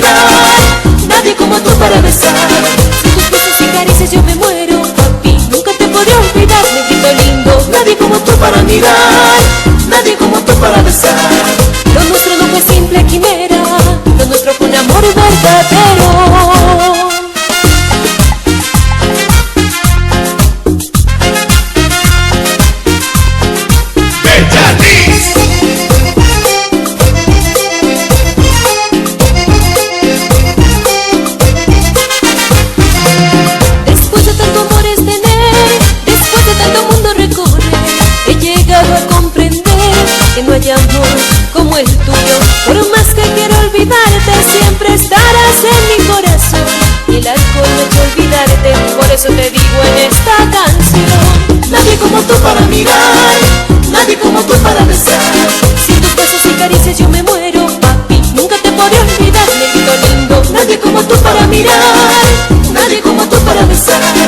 mirar, nadie como tú para besar. Sin tus besos y caricias yo me muero, papi, nunca te podré olvidar, negrito lindo. Nadie como tú para mirar, nadie como tú para besar. Lo nuestro no fue simple quimera, lo nuestro fue un amor verdadero. Después de tanto amores tener, después de tanto mundo recorrer, he llegado a comprender que no hay amor como el tuyo. Por más que quiero olvidarte, siempre estarás en mi corazón. Y el alcohol me ha hecho olvidarte, por eso te digo en esta canción. Nadie como tú para mirar, nadie como tú para besar. Sin tus besos y caricias yo me muero, papi, nunca te podré olvidar, negrito lindo. Nadie como tú para mirar, nadie como tú para besar.